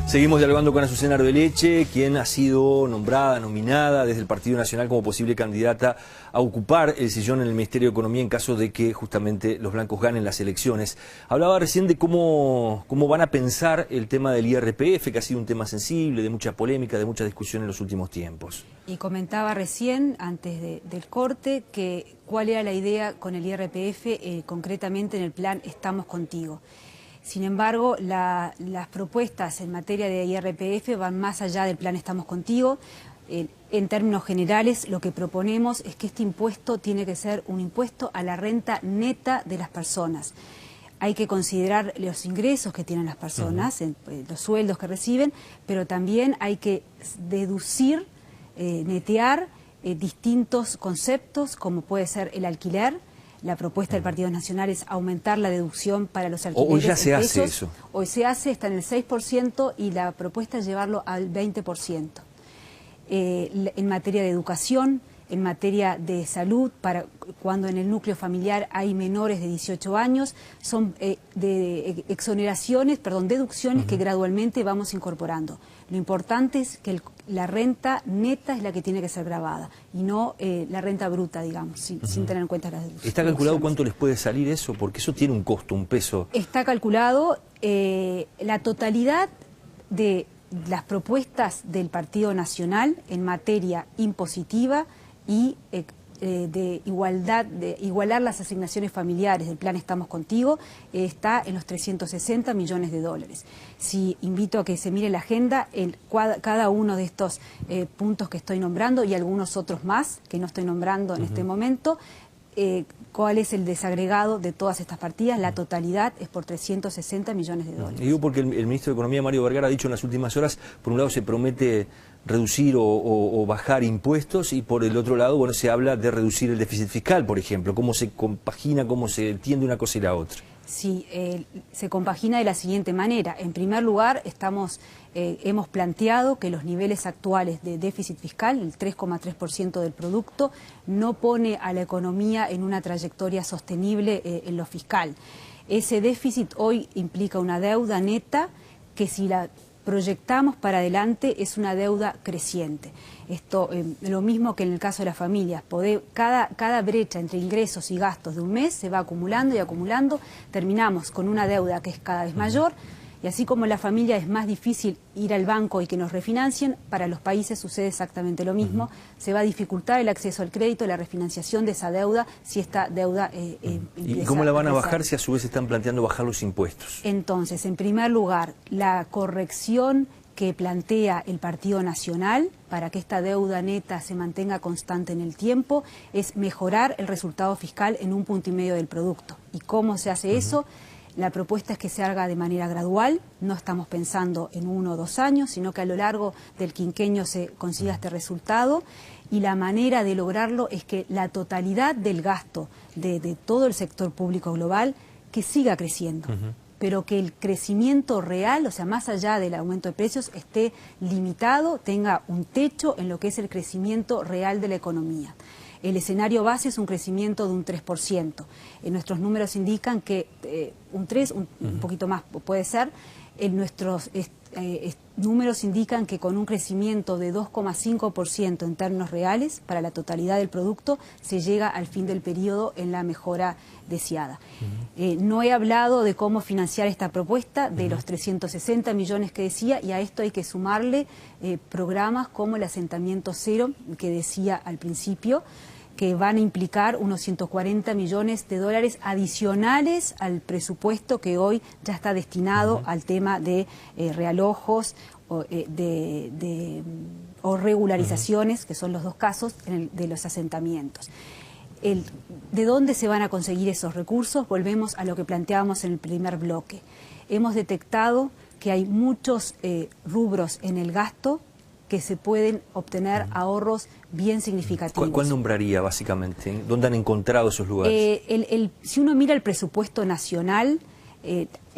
Seguimos dialogando con Azucena Arbeleche, quien ha sido nombrada, nominada desde el Partido Nacional como posible candidata a ocupar el sillón en el Ministerio de Economía en caso de que justamente los blancos ganen las elecciones. Hablaba recién de cómo van a pensar el tema del IRPF, que ha sido un tema sensible, de mucha polémica, de mucha discusión en los últimos tiempos. Y comentaba recién, antes del corte, que cuál era la idea con el IRPF, concretamente en el plan Estamos Contigo. Sin embargo, las propuestas en materia de IRPF van más allá del plan Estamos Contigo. En términos generales, lo que proponemos es que este impuesto tiene que ser un impuesto a la renta neta de las personas. Hay que considerar los ingresos que tienen las personas, los sueldos que reciben, pero también hay que deducir, netear distintos conceptos, como puede ser el alquiler. La propuesta del Partido Nacional es aumentar la deducción para los alquileres. Hoy ya se hace eso. Hoy se hace, está en el 6% y la propuesta es llevarlo al 20%. En materia de educación, en materia de salud, para cuando en el núcleo familiar hay menores de 18 años, son deducciones que gradualmente vamos incorporando. Lo importante es que la renta neta es la que tiene que ser gravada y no la renta bruta, digamos, sin tener en cuenta las deducciones. ¿Está calculado cuánto les puede salir eso? Porque eso tiene un costo, un peso. Está calculado la totalidad de las propuestas del Partido Nacional en materia impositiva y de igualar las asignaciones familiares del plan Estamos Contigo, está en los 360 millones de dólares. Si invito a que se mire la agenda, cada uno de estos puntos que estoy nombrando y algunos otros más que no estoy nombrando en este momento, cuál es el desagregado de todas estas partidas. La totalidad es por 360 millones de dólares. Digo porque el ministro de Economía, Mario Vergara, ha dicho en las últimas horas, por un lado se promete reducir o bajar impuestos y por el otro lado, bueno, se habla de reducir el déficit fiscal, por ejemplo. ¿Cómo se compagina, cómo se entiende una cosa y la otra? Sí, se compagina de la siguiente manera. En primer lugar, hemos planteado que los niveles actuales de déficit fiscal, el 3,3% del producto, no pone a la economía en una trayectoria sostenible en lo fiscal. Ese déficit hoy implica una deuda neta que si la proyectamos para adelante es una deuda creciente. Esto, lo mismo que en el caso de las familias, cada brecha entre ingresos y gastos de un mes se va acumulando y acumulando, terminamos con una deuda que es cada vez mayor, y así como en la familia es más difícil ir al banco y que nos refinancien, para los países sucede exactamente lo mismo. Se va a dificultar el acceso al crédito, la refinanciación de esa deuda, si esta deuda ¿Y cómo la van a bajar si a su vez están planteando bajar los impuestos? Entonces, en primer lugar, la corrección que plantea el Partido Nacional para que esta deuda neta se mantenga constante en el tiempo es mejorar el resultado fiscal en 1,5 puntos del producto. ¿Y cómo se hace eso? La propuesta es que se haga de manera gradual, no estamos pensando en 1 o 2 años, sino que a lo largo del quinquenio se consiga este resultado, y la manera de lograrlo es que la totalidad del gasto de todo el sector público global que siga creciendo. Pero que el crecimiento real, o sea, más allá del aumento de precios, esté limitado, tenga un techo en lo que es el crecimiento real de la economía. El escenario base es un crecimiento de un 3%. Nuestros números indican que un 3, un poquito más puede ser. Nuestros números indican que con un crecimiento de 2,5% en términos reales para la totalidad del producto se llega al fin del periodo en la mejora deseada. No he hablado de cómo financiar esta propuesta de los 360 millones que decía, y a esto hay que sumarle programas como el asentamiento cero que decía al principio, que van a implicar unos 140 millones de dólares adicionales al presupuesto que hoy ya está destinado al tema de realojos o regularizaciones, que son los dos casos de los asentamientos. ¿De dónde se van a conseguir esos recursos? Volvemos a lo que planteábamos en el primer bloque. Hemos detectado que hay muchos rubros en el gasto que se pueden obtener ahorros bien significativos. ¿Cuál nombraría, básicamente? ¿Dónde han encontrado esos lugares? Si uno mira el presupuesto nacional,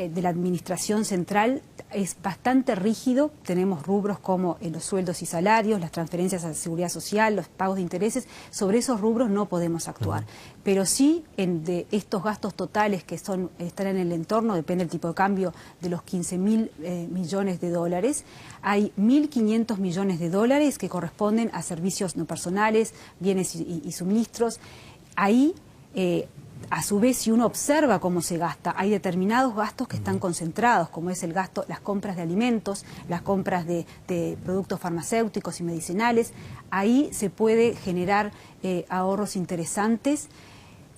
de la administración central es bastante rígido. Tenemos rubros como los sueldos y salarios, las transferencias a la seguridad social, los pagos de intereses. Sobre esos rubros no podemos actuar. Pero sí de estos gastos totales que están en el entorno, depende del tipo de cambio, de los 15.000 millones de dólares, hay 1.500 millones de dólares que corresponden a servicios no personales, bienes y suministros. Ahí, a su vez, si uno observa cómo se gasta, hay determinados gastos que están concentrados, como es el gasto, las compras de alimentos, las compras de productos farmacéuticos y medicinales. Ahí se puede generar ahorros interesantes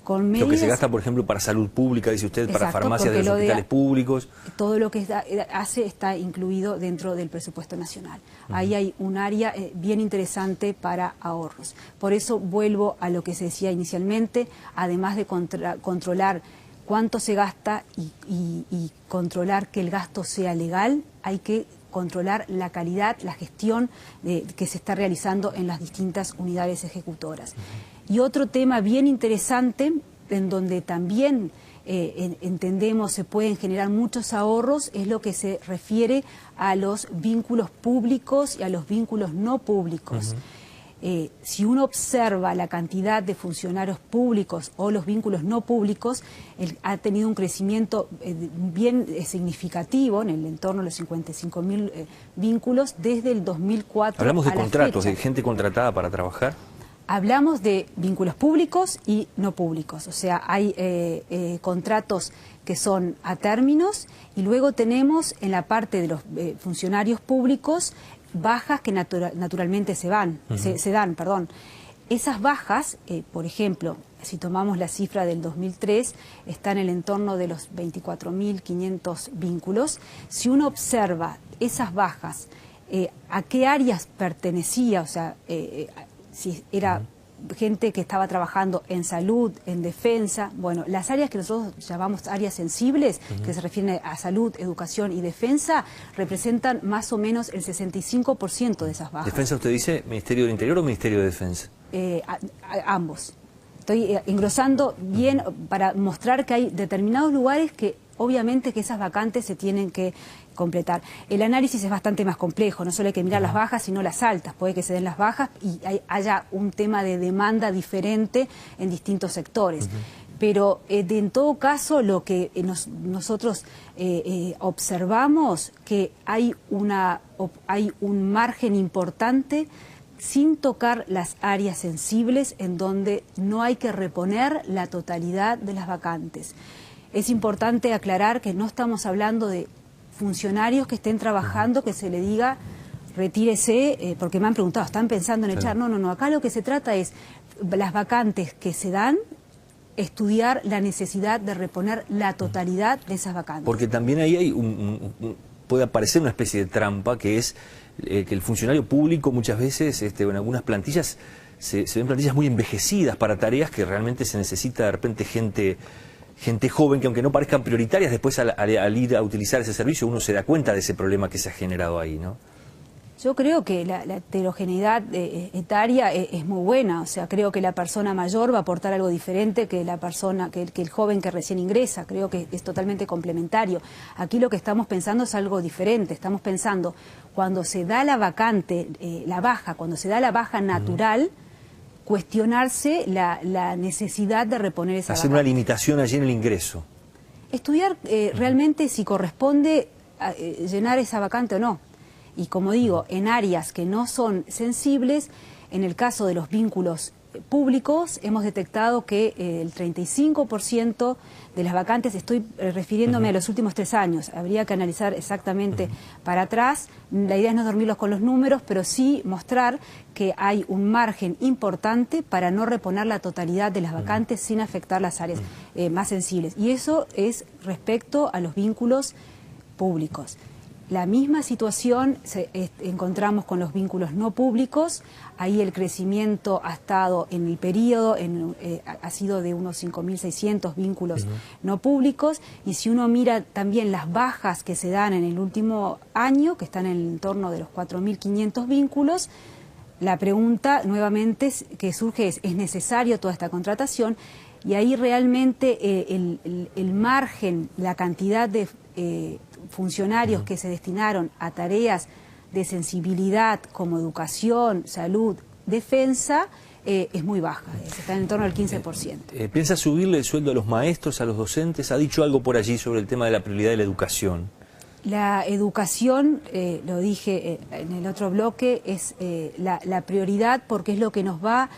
con medidas. Lo que se gasta, por ejemplo, para salud pública, dice usted, Exacto, para farmacias de los hospitales públicos. Todo lo que hace está incluido dentro del presupuesto nacional. Ahí hay un área bien interesante para ahorros. Por eso vuelvo a lo que se decía inicialmente, además de controlar cuánto se gasta y controlar que el gasto sea legal, hay que controlar la calidad, la gestión que se está realizando en las distintas unidades ejecutoras. Y otro tema bien interesante, en donde también entendemos se pueden generar muchos ahorros, es lo que se refiere a los vínculos públicos y a los vínculos no públicos. Si uno observa la cantidad de funcionarios públicos o los vínculos no públicos, ha tenido un crecimiento bien significativo en el entorno de los 55.000 vínculos desde el 2004. Hablamos de contratos, fecha. de gente contratada para trabajar. Hablamos de vínculos públicos y no públicos, o sea, hay contratos que son a términos y luego tenemos en la parte de los funcionarios públicos bajas que naturalmente se dan. Esas bajas, por ejemplo, si tomamos la cifra del 2003, está en el entorno de los 24.500 vínculos. Si uno observa esas bajas, a qué áreas pertenecía, o sea, si era gente que estaba trabajando en salud, en defensa, bueno, las áreas que nosotros llamamos áreas sensibles, que se refieren a salud, educación y defensa, representan más o menos el 65% de esas bajas. ¿Defensa usted dice Ministerio del Interior o Ministerio de Defensa? Ambos. Estoy engrosando bien para mostrar que hay determinados lugares que obviamente que esas vacantes se tienen que completar. El análisis es bastante más complejo, no solo hay que mirar las bajas, sino las altas. Puede que se den las bajas y haya un tema de demanda diferente en distintos sectores. Pero en todo caso, lo que nosotros observamos, que hay un margen importante sin tocar las áreas sensibles en donde no hay que reponer la totalidad de las vacantes. Es importante aclarar que no estamos hablando de funcionarios que estén trabajando, que se le diga retírese, porque me han preguntado, ¿están pensando en echar? No, acá lo que se trata es las vacantes que se dan, estudiar la necesidad de reponer la totalidad de esas vacantes. Porque también ahí hay puede aparecer una especie de trampa, que es que el funcionario público muchas veces, en algunas plantillas, se ven plantillas muy envejecidas para tareas que realmente se necesita de repente gente joven, que aunque no parezcan prioritarias, después al ir a utilizar ese servicio uno se da cuenta de ese problema que se ha generado ahí, ¿no? Yo creo que la heterogeneidad etaria es muy buena, o sea, creo que la persona mayor va a aportar algo diferente que la persona, que el joven que recién ingresa, creo que es totalmente complementario. Aquí lo que estamos pensando es algo diferente, estamos pensando cuando se da la vacante, cuando se da la baja natural, cuestionarse la necesidad de reponer esa hacer vacante. Una limitación allí en el ingreso. Estudiar realmente si corresponde llenar esa vacante o no. Y como digo, en áreas que no son sensibles, en el caso de los vínculos públicos, hemos detectado que el 35% de las vacantes, estoy refiriéndome a los últimos 3 años, habría que analizar exactamente para atrás, la idea es no dormirlos con los números, pero sí mostrar que hay un margen importante para no reponer la totalidad de las vacantes sin afectar las áreas más sensibles. Y eso es respecto a los vínculos públicos. La misma situación encontramos con los vínculos no públicos. Ahí el crecimiento ha estado en el periodo, ha sido de unos 5.600 vínculos no públicos. Y si uno mira también las bajas que se dan en el último año, que están en el entorno de los 4.500 vínculos, la pregunta nuevamente que surge ¿es necesario toda esta contratación? Y ahí realmente el margen, la cantidad de funcionarios que se destinaron a tareas de sensibilidad como educación, salud, defensa, es muy baja, está en torno al 15%. ¿Piensa subirle el sueldo a los maestros, a los docentes? ¿Ha dicho algo por allí sobre el tema de la prioridad de la educación? La educación, lo dije en el otro bloque, es la prioridad porque es lo que nos va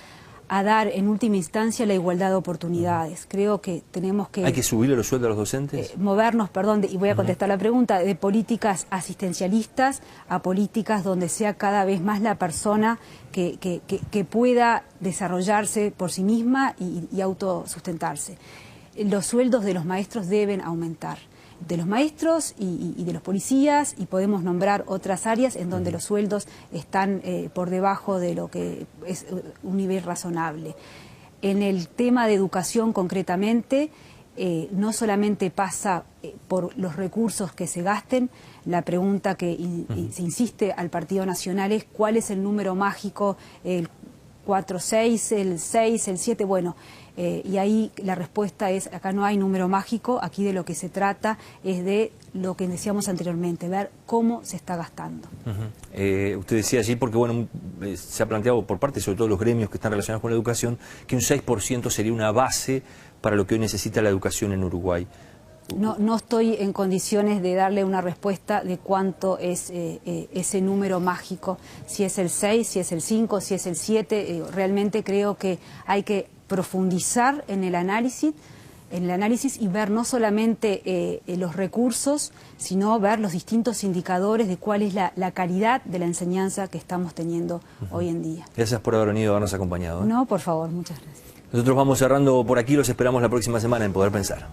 a dar en última instancia la igualdad de oportunidades. Creo que tenemos que... ¿Hay que subirle los sueldos a los docentes? Movernos, y voy a contestar la pregunta, de políticas asistencialistas a políticas donde sea cada vez más la persona que pueda desarrollarse por sí misma y autosustentarse. Los sueldos de los maestros deben aumentar. De los maestros y de los policías, y podemos nombrar otras áreas en donde los sueldos están por debajo de lo que es un nivel razonable. En el tema de educación concretamente, no solamente pasa por los recursos que se gasten, la pregunta que se insiste al Partido Nacional es cuál es el número mágico, el 4, 6, el 6, el 7, bueno, y ahí la respuesta es, acá no hay número mágico, aquí de lo que se trata es de lo que decíamos anteriormente, ver cómo se está gastando. Usted decía allí, porque bueno, se ha planteado por parte, sobre todo los gremios que están relacionados con la educación, que un 6% sería una base para lo que hoy necesita la educación en Uruguay. No estoy en condiciones de darle una respuesta de cuánto es ese número mágico, si es el 6, si es el 5, si es el 7, realmente creo que hay que profundizar en el análisis y ver no solamente los recursos, sino ver los distintos indicadores de cuál es la calidad de la enseñanza que estamos teniendo hoy en día. Gracias por haber venido a habernos acompañado. No, por favor, muchas gracias. Nosotros vamos cerrando por aquí, los esperamos la próxima semana en Poder Pensar.